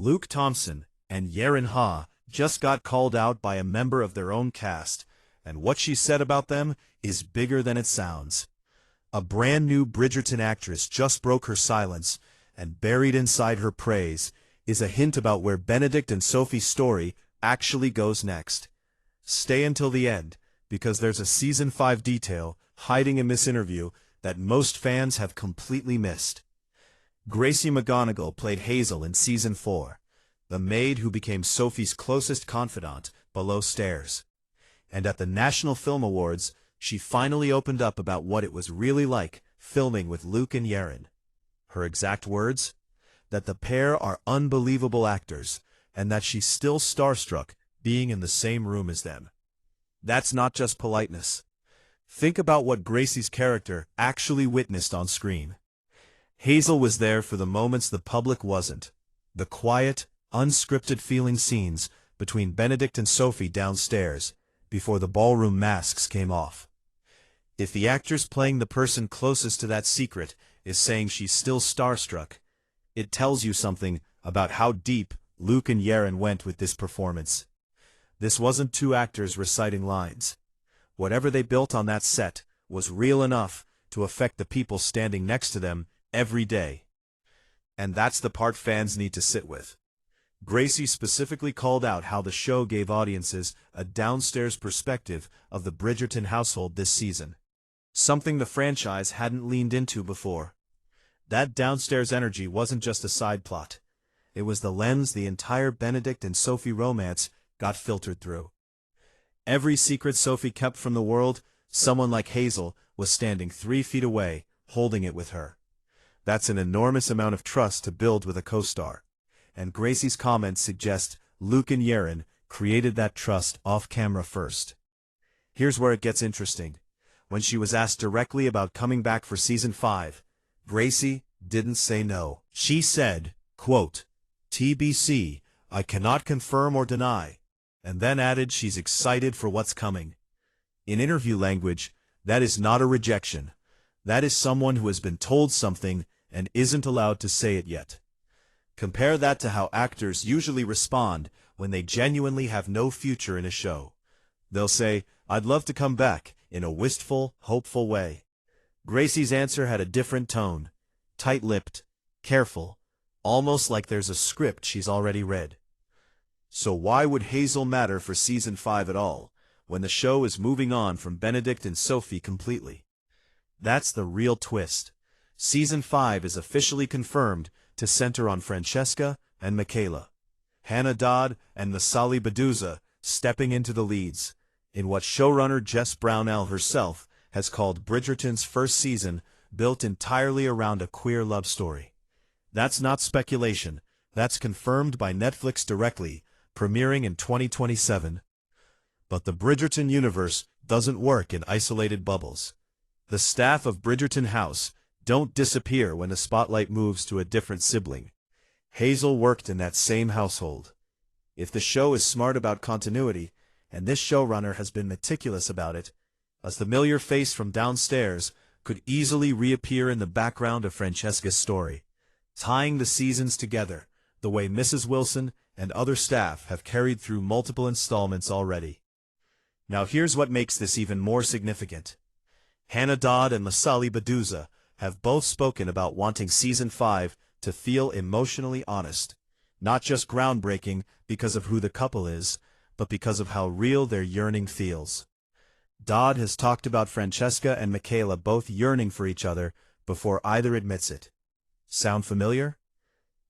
Luke Thompson and Yerin just got called out by a member of their own cast, and what she said about them is bigger than it sounds. A brand new Bridgerton actress just broke her silence, and buried inside her praise is a hint about where Benedict and Sophie's story actually goes next. Stay until the end, because there's a Season 5 detail hiding in this interview that most fans have completely missed. Gracie McGonigal played Hazel in Season 4, the maid who became Sophie's closest confidant below stairs. And at the National Film Awards, she finally opened up about what it was really like filming with Luke and Yerin. Her exact words? That the pair are unbelievable actors, and that she's still starstruck being in the same room as them. That's not just politeness. Think about what Gracie's character actually witnessed on screen. Hazel was there for the moments the public wasn't. The quiet, unscripted feeling scenes between Benedict and Sophie downstairs before the ballroom masks came off. If the actress playing the person closest to that secret is saying she's still starstruck, it tells you something about how deep Luke and Yerin went with this performance. This wasn't two actors reciting lines. Whatever they built on that set was real enough to affect the people standing next to them every day. And that's the part fans need to sit with. Gracie specifically called out how the show gave audiences a downstairs perspective of the Bridgerton household this season. Something the franchise hadn't leaned into before. That downstairs energy wasn't just a side plot. It was the lens the entire Benedict and Sophie romance got filtered through. Every secret Sophie kept from the world, someone like Hazel was standing 3 feet away, holding it with her. That's an enormous amount of trust to build with a co-star. And Gracie's comments suggest Luke and Yerin created that trust off-camera first. Here's where it gets interesting. When she was asked directly about coming back for Season 5, Gracie didn't say no. She said, quote, "TBC, I cannot confirm or deny," and then added she's excited for what's coming. In interview language, that is not a rejection. That is someone who has been told something and isn't allowed to say it yet. Compare that to how actors usually respond when they genuinely have no future in a show. They'll say, "I'd love to come back," in a wistful, hopeful way. Gracie's answer had a different tone, tight-lipped, careful, almost like there's a script she's already read. So why would Hazel matter for Season 5 at all, when the show is moving on from Benedict and Sophie completely? That's the real twist. Season 5 is officially confirmed to center on Francesca and Michaela. Dodd and Masali Baduza stepping into the leads, in what showrunner Jess Brownell herself has called Bridgerton's first season built entirely around a queer love story. That's not speculation, that's confirmed by Netflix directly, premiering in 2027. But the Bridgerton universe doesn't work in isolated bubbles. The staff of Bridgerton House don't disappear when the spotlight moves to a different sibling. Hazel worked in that same household. If the show is smart about continuity, and this showrunner has been meticulous about it, a familiar face from downstairs could easily reappear in the background of Francesca's story, tying the seasons together, the way Mrs. Wilson and other staff have carried through multiple installments already. Now here's what makes this even more significant. Dodd and Masali Baduza have both spoken about wanting Season 5 to feel emotionally honest, not just groundbreaking because of who the couple is, but because of how real their yearning feels. Dodd has talked about Francesca and Michaela both yearning for each other before either admits it. Sound familiar?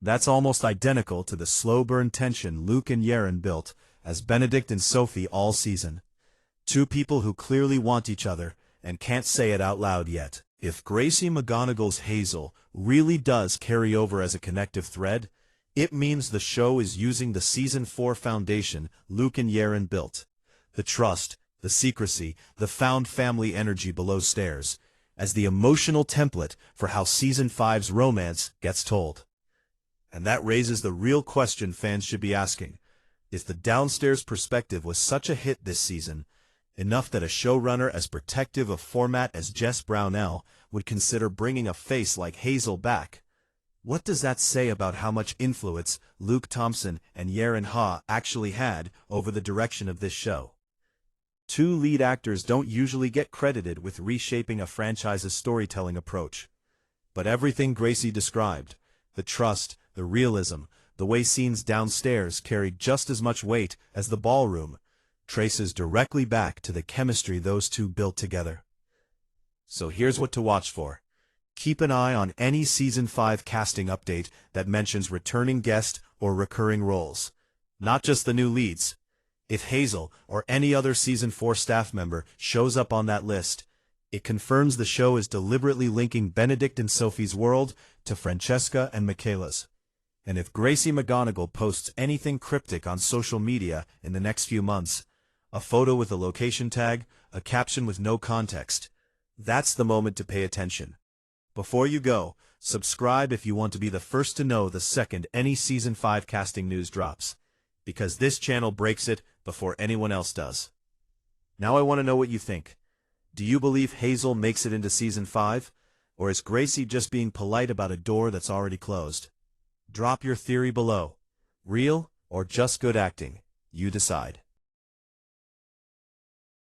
That's almost identical to the slow-burn tension Luke and Yerin built as Benedict and Sophie all season. Two people who clearly want each other and can't say it out loud yet. If Gracie McGonigal's Hazel really does carry over as a connective thread, it means the show is using the Season 4 foundation Luke and Yerin built. The trust, the secrecy, the found family energy below stairs, as the emotional template for how Season 5's romance gets told. And that raises the real question fans should be asking. If the downstairs perspective was such a hit this season, enough that a showrunner as protective of format as Jess Brownell would consider bringing a face like Hazel back, What does that say about how much influence Thompson and Yerin actually had over the direction of this show? Two lead actors don't usually get credited with reshaping a franchise's storytelling approach. But everything Gracie described, the trust, the realism, the way scenes downstairs carried just as much weight as the ballroom, traces directly back to the chemistry those two built together. So here's what to watch for. Keep an eye on any Season 5 casting update that mentions returning guest or recurring roles. Not just the new leads. If Hazel or any other Season 4 staff member shows up on that list, it confirms the show is deliberately linking Benedict and Sophie's world to Francesca and Michaela's. And if Gracie McGonigal posts anything cryptic on social media in the next few months, a photo with a location tag, a caption with no context, that's the moment to pay attention. Before you go, subscribe if you want to be the first to know the second any Season 5 casting news drops, because this channel breaks it before anyone else does. Now I want to know what you think. Do you believe Hazel makes it into Season 5, or is Gracie just being polite about a door that's already closed? Drop your theory below. Real or just good acting? You decide.